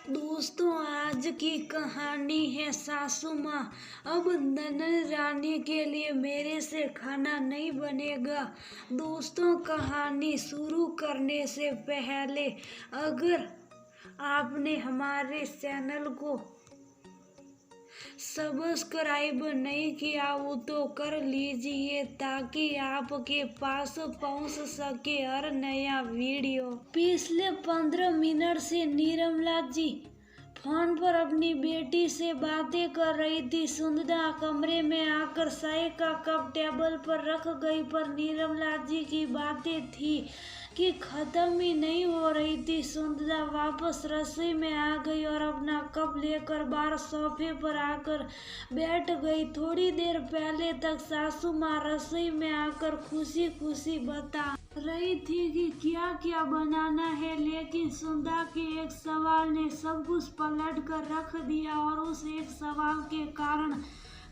दोस्तों, आज की कहानी है सासू माँ। अब ननद रानी के लिए मेरे से खाना नहीं बनेगा। दोस्तों, कहानी शुरू करने से पहले अगर आपने हमारे चैनल को सब्सक्राइब नहीं किया हो तो कर लीजिए ताकि आपके पास पहुंच सके हर नया वीडियो। पिछले 15 मिनट से निर्मला जी फोन पर अपनी बेटी से बातें कर रही थी। सुंदरा कमरे में आकर चाय का कप टेबल पर रख गई, पर निर्मला जी की बातें थी कि खत्म ही नहीं हो रही थी। सुंदरा वापस रसोई में आ गई और अपना कप लेकर बाहर सोफे पर आकर बैठ गई। थोड़ी देर पहले तक सासू माँ रसोई में आकर खुशी खुशी बता रही थी कि क्या क्या बनाना है, लेकिन सुंदरा के एक सवाल ने सब कुछ पलट कर रख दिया और उस एक सवाल के कारण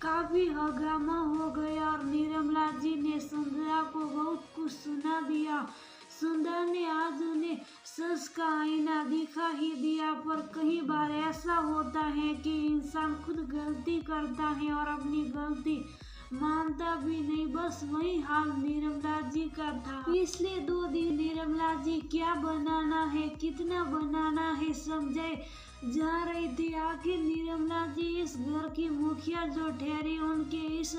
काफी हंगामा हो गया और निर्मला जी ने सुंदरा को बहुत कुछ सुना दिया। सुंदरा ने आज उन्हें सच का आईना दिखा ही दिया, पर कई बार ऐसा होता है कि इंसान खुद गलती करता है और अपनी गलती मानता भी नहीं। बस वही हाल निर्मला जी का था। पिछले 2 दिन निर्मला जी क्या बनाना है, कितना बनाना है समझाए जा रही थी। आखिर निर्मला जी इस घर की मुखिया जो ठहरी, उनके इस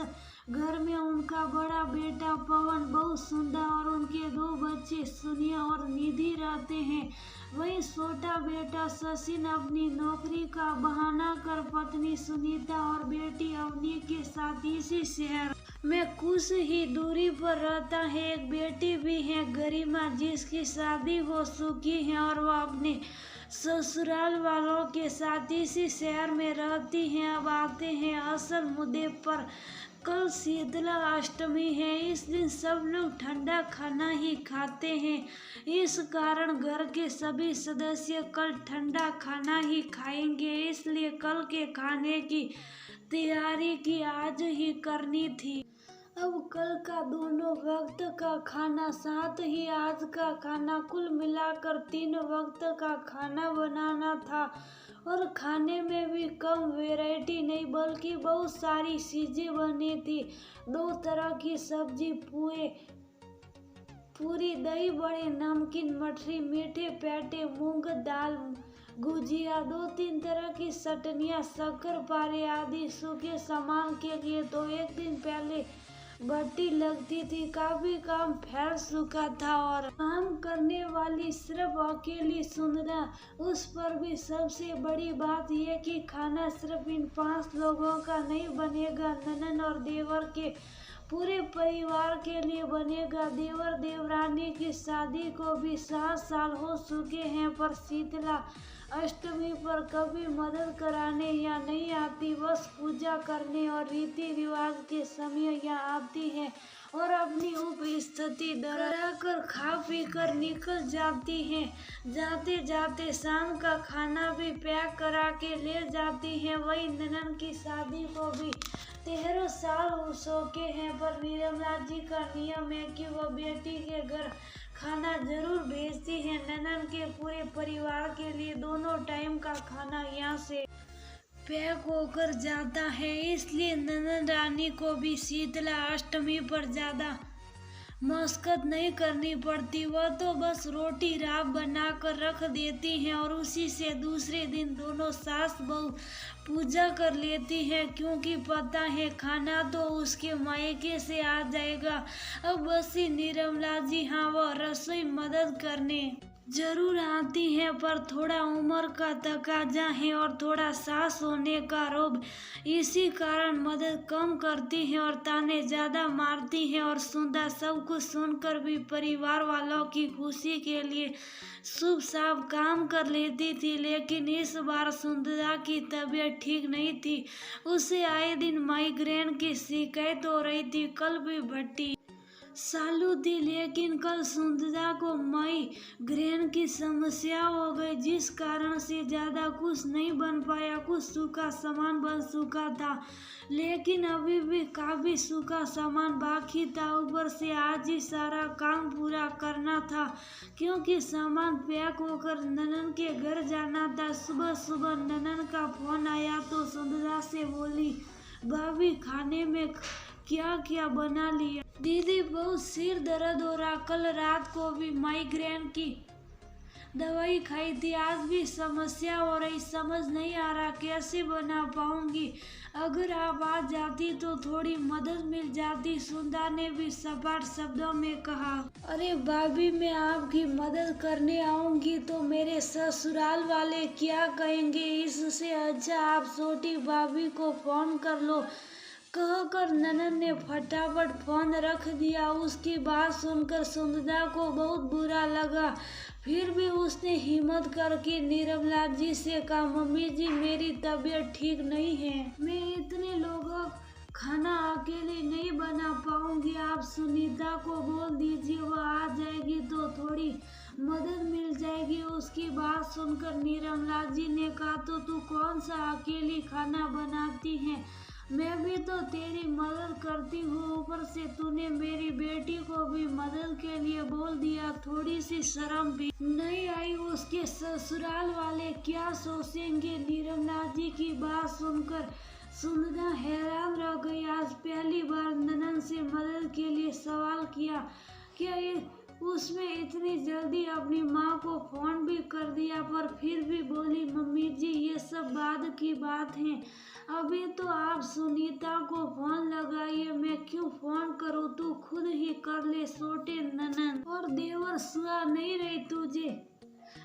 घर में उनका बड़ा बेटा पवन, बहुत सुंदर और उनके 2 बच्चे सुनिया और निधि रहते हैं। वही छोटा बेटा सचिन अपनी नौकरी का बहाना कर पत्नी सुनीता और बेटी अवनी के साथ इसी शहर में कुछ ही दूरी पर रहता है। एक बेटी भी है गरिमा, जिसकी शादी हो चुकी है और वह अपने ससुराल वालों के साथ इसी शहर में रहती हैं। अब आते हैं असल मुद्दे पर। कल शीतला अष्टमी है। इस दिन सब लोग ठंडा खाना ही खाते हैं। इस कारण घर के सभी सदस्य कल ठंडा खाना ही खाएंगे, इसलिए कल के खाने की तैयारी की आज ही करनी थी। अब कल का दोनों वक्त का खाना साथ ही आज का खाना, कुल मिलाकर 3 वक्त का खाना बनाना था। और खाने में भी कम वैरायटी नहीं बल्कि बहुत सारी चीजें बनी थी। 2 तरह की सब्जी, पुए, पूरी, दही बड़े, नमकीन, मठरी, मीठे पेटे, मूंग दाल, गुजिया, 2-3 तरह की चटनियाँ, शक्कर पारे आदि। सूखे सामान के लिए तो एक दिन पहले भट्टी लगती थी। काफी काम फैल चुका था और काम करने वाली सिर्फ अकेली सुंदरा। उस पर भी सबसे बड़ी बात यह कि खाना सिर्फ इन 5 लोगों का नहीं बनेगा, ननद और देवर के पूरे परिवार के लिए बनेगा। देवर देवरानी की शादी को भी 7 साल हो चुके हैं, पर शीतला अष्टमी पर कभी मदद कराने या नहीं आती, बस पूजा करने और रीति रिवाज के समय यहाँ आती है और अपनी उपस्थिति दोहराकर खा पी कर निकल जाती हैं। जाते जाते शाम का खाना भी पैक करा के ले जाती हैं। वही ननद की शादी को भी 13 साल हो चुके हैं, पर निर्मला जी का नियम है कि वह बेटी के घर खाना जरूर भेजती है। ननद के पूरे परिवार के लिए दोनों टाइम का खाना यहाँ से पैक होकर जाता है, इसलिए ननद रानी को भी शीतला अष्टमी पर ज्यादा मशक्कत नहीं करनी पड़ती। वह तो बस रोटी राब बनाकर रख देती हैं और उसी से दूसरे दिन दोनों सास बहू पूजा कर लेती हैं, क्योंकि पता है खाना तो उसके मायके से आ जाएगा। अब बसी निर्मला जी, हाँ, वह रसोई मदद करने जरूर आती हैं, पर थोड़ा उम्र का तकाजा है और थोड़ा सास होने का रोब, इसी कारण मदद कम करती हैं और ताने ज्यादा मारती हैं। और सुंदर सब कुछ सुनकर भी परिवार वालों की खुशी के लिए शुभ साफ काम कर लेती थी, लेकिन इस बार सुंदरा की तबीयत ठीक नहीं थी। उसे आए दिन माइग्रेन की शिकायत हो रही थी। कल भी भट्टी चालू थी, लेकिन कल सुंदरा को माइग्रेन की समस्या हो गई, जिस कारण से ज्यादा कुछ नहीं बन पाया। कुछ सूखा सामान बन चुका था, लेकिन अभी भी काफी सूखा सामान बाकी था। ऊपर से आज ही सारा काम पूरा करना था, क्योंकि सामान पैक होकर ननन के घर जाना था। सुबह सुबह ननन का फोन आया तो सुंदरा से बोली, भाभी खाने में क्या क्या बना लिया? दीदी बहुत सिर दर्द हो रहा, कल रात को भी माइग्रेन की दवाई खाई थी, आज भी समस्या हो रही, समझ नहीं आ रहा कैसे बना पाऊंगी। अगर आप आ जाती तो थोड़ी मदद मिल जाती। सुंदर ने भी सपाट शब्दों में कहा। अरे भाभी, मैं आपकी मदद करने आऊंगी तो मेरे ससुराल वाले क्या कहेंगे? इससे अच्छा आप छोटी भाभी को फोन कर लो, कहकर ननन ने फटाफट फोन रख दिया। उसकी बात सुनकर सुंदरा को बहुत बुरा लगा, फिर भी उसने हिम्मत करके निर्मला जी से कहा, मम्मी जी मेरी तबीयत ठीक नहीं है, मैं इतने लोगों खाना अकेले नहीं बना पाऊंगी। आप सुनीता को बोल दीजिए, वो आ जाएगी तो थोड़ी मदद मिल जाएगी। उसकी बात सुनकर निर्मला जी ने कहा, तो तू कौन सा अकेली खाना बनाती है, मैं भी तो तेरी मदद करती हूँ। ऊपर से तूने मेरी बेटी को भी मदद के लिए बोल दिया, थोड़ी सी शर्म भी नहीं आई? उसके ससुराल वाले क्या सोचेंगे? निर्मला जी की बात सुनकर सुंदरा हैरान रह गई। आज पहली बार ननन से मदद के लिए सवाल किया, क्या ये उसमें इतनी जल्दी अपनी माँ को फोन भी कर दिया, पर फिर भी बोली, मम्मी जी ये सब बाद की बात है, अभी तो आप सुनीता को फोन लगाइए, मैं क्यों फोन करूँ, तू खुद ही कर ले। छोटे ननन और देवर सुहा नहीं रही तुझे,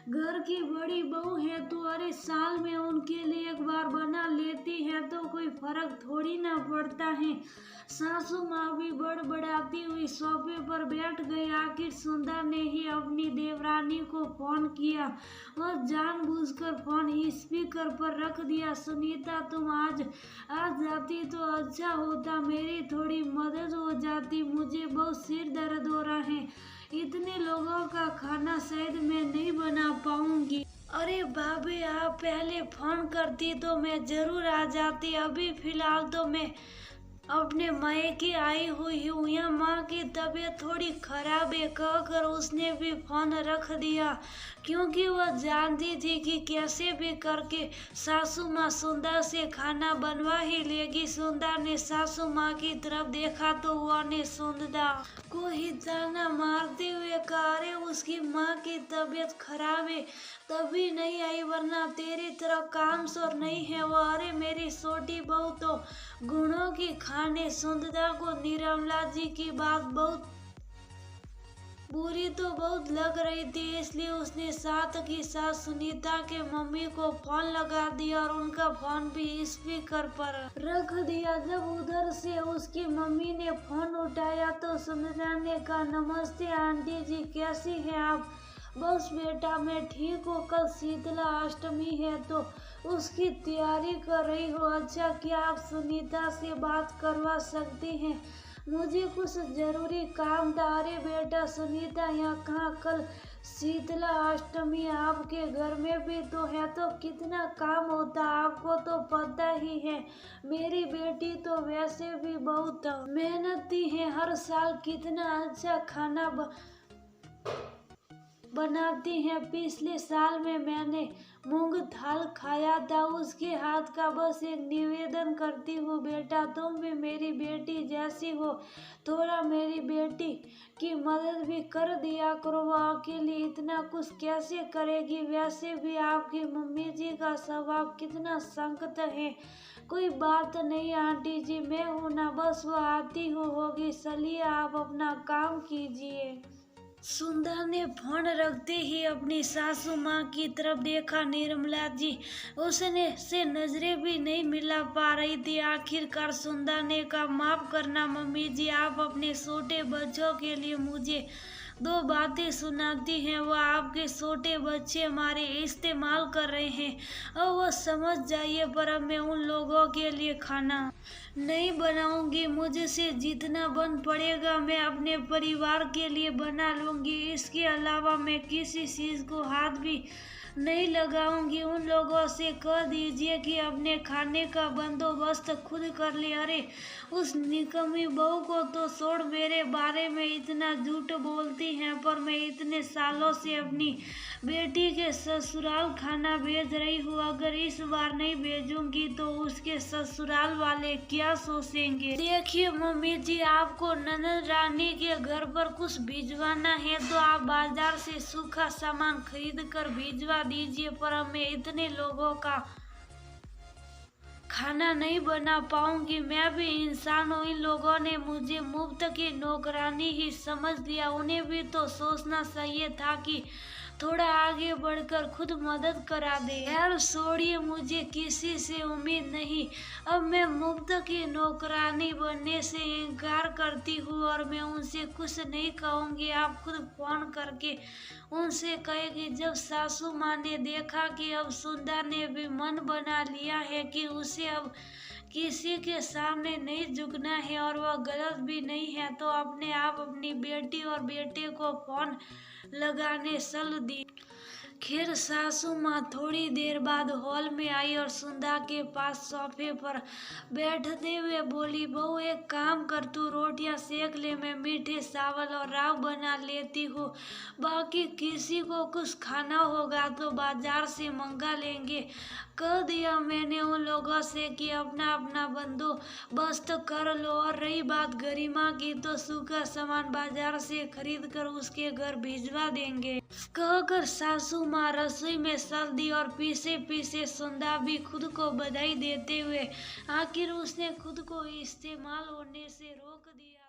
घर की बड़ी बहू है तू, अरे साल में उनके लिए एक बार बना लेती है तो कोई फर्क थोड़ी ना पड़ता है। सासू माँ भी बड़बड़ाती हुई सोफे पर बैठ गई। आखिर सुंदर ने ही अपनी देवरानी को फोन किया और जानबूझकर फोन स्पीकर पर रख दिया। सुनीता, तुम आज आ जाती तो अच्छा होता, मेरी थोड़ी मदद हो जाती, मुझे बहुत सिर दर्द हो रहा है, इतने लोगों का खाना शायद मैं नहीं बना पाऊंगी। अरे भाभी, आप पहले फोन करती तो मैं जरूर आ जाती, अभी फिलहाल तो मैं अपने मायके आई हुई हूँ, यहाँ माँ की तबीयत थोड़ी खराब है, कहकर उसने भी फोन रख दिया, क्योंकि वह जानती थी कि कैसे भी करके सासू माँ सुंदर से खाना बनवा ही लेगी। सुंदर ने सासू माँ की तरफ देखा तो वह ने सुंदर को ही ताना मारते हुए कहा, अरे उसकी माँ की तबीयत खराब है तभी नहीं आई, वरना तेरी तरह काम सोर नहीं है वो। अरे मेरी छोटी बहू तो गुणों की खाने। सुंदरा को निर्मला जी की बात बहुत लग रही थी, इसलिए उसने साथ की साथ सुनीता के मम्मी को फोन लगा दिया और उनका फोन भी स्पीकर पर रख दिया। जब उधर से उसकी मम्मी ने फोन उठाया तो सुंदरा ने कहा, नमस्ते आंटी जी, कैसी हैं आप? बस बेटा मैं ठीक हूँ, कल शीतला अष्टमी है तो उसकी तैयारी कर रही हो। अच्छा, क्या आप सुनीता से बात करवा सकती हैं? मुझे कुछ जरूरी काम था। अरे बेटा सुनीता यहाँ कहाँ, कल शीतला अष्टमी आपके घर में भी तो है, तो कितना काम होता आपको तो पता ही है। मेरी बेटी तो वैसे भी बहुत मेहनती है, हर साल कितना अच्छा खाना बनाती हैं। पिछले साल में मैंने मूंग दाल खाया था, उसके हाथ का बस एक निवेदन करती हूँ बेटा, तुम भी मेरी बेटी जैसी हो, थोड़ा मेरी बेटी की मदद भी कर दिया करो, वो अकेली इतना कुछ कैसे करेगी? वैसे भी आपकी मम्मी जी का स्वभाव कितना संकट है। कोई बात नहीं आंटी जी, मैं हूँ ना, बस वो आती होगी, चलिए आप अपना काम कीजिए। सुंदर ने फोन रखते ही अपनी सासू माँ की तरफ देखा। निर्मला जी उसने से नजरें भी नहीं मिला पा रही थी। आखिरकार सुंदर ने कहा, माफ करना मम्मी जी, आप अपने छोटे बच्चों के लिए मुझे दो बातें सुनाती हैं, वो आपके छोटे बच्चे हमारे इस्तेमाल कर रहे हैं। अब वो समझ जाइए, पर अब मैं उन लोगों के लिए खाना नहीं बनाऊंगी। मुझसे जितना बन पड़ेगा मैं अपने परिवार के लिए बना लूंगी। इसके अलावा मैं किसी चीज को हाथ भी नहीं लगाऊंगी। उन लोगों से कह दीजिए कि अपने खाने का बंदोबस्त खुद कर ले। अरे उस निकम्मी बहू को तो छोड़, मेरे बारे में इतना झूठ बोलती हैं, पर मैं इतने सालों से अपनी बेटी के ससुराल खाना भेज रही हूँ। अगर इस बार नहीं भेजूंगी तो उसके ससुराल वाले क्या सोचेंगे। देखिए मम्मी जी, आपको ननद रानी के घर पर कुछ भिजवाना है तो आप बाजार से सूखा सामान खरीद कर भिजवा दीजिए, पर अब मैं इतने लोगों का खाना नहीं बना पाऊंगी। मैं भी इंसान हूँ, इन लोगों ने मुझे मुफ्त की नौकरानी ही समझ लिया। उन्हें भी तो सोचना चाहिए था कि थोड़ा आगे बढ़कर खुद मदद करा दे। यार छोड़िए, मुझे किसी से उम्मीद नहीं। अब मैं मुफ्त की नौकरानी बनने से इनकार करती हूँ और मैं उनसे कुछ नहीं कहूँगी। आप खुद फोन करके उनसे कहेगी। जब सासू माँ ने देखा कि अब सुंदर ने भी मन बना लिया है कि उसे अब किसी के सामने नहीं झुकना है और वह गलत भी नहीं है, तो अपने आप अपनी बेटी और बेटे को फोन लगाने चल दी। खैर सासू माँ थोड़ी देर बाद हॉल में आई और सुंदा के पास सोफे पर बैठते हुए बोली, बहू एक काम कर, तू रोटियां सेक ले, मैं मीठे चावल और राव बना लेती हूँ। बाकी किसी को कुछ खाना होगा तो बाजार से मंगा लेंगे। कह दिया मैंने उन लोगों से कि अपना अपना बंदोबस्त कर लो। और रही बात गरिमा की, तो सूखा सामान बाजार से खरीद कर उसके घर भिजवा देंगे। कहकर सासू माँ रसोई में चल दी और पीछे पीछे सुंदा भी खुद को बधाई देते हुए आखिर उसने खुद को इस्तेमाल होने से रोक दिया।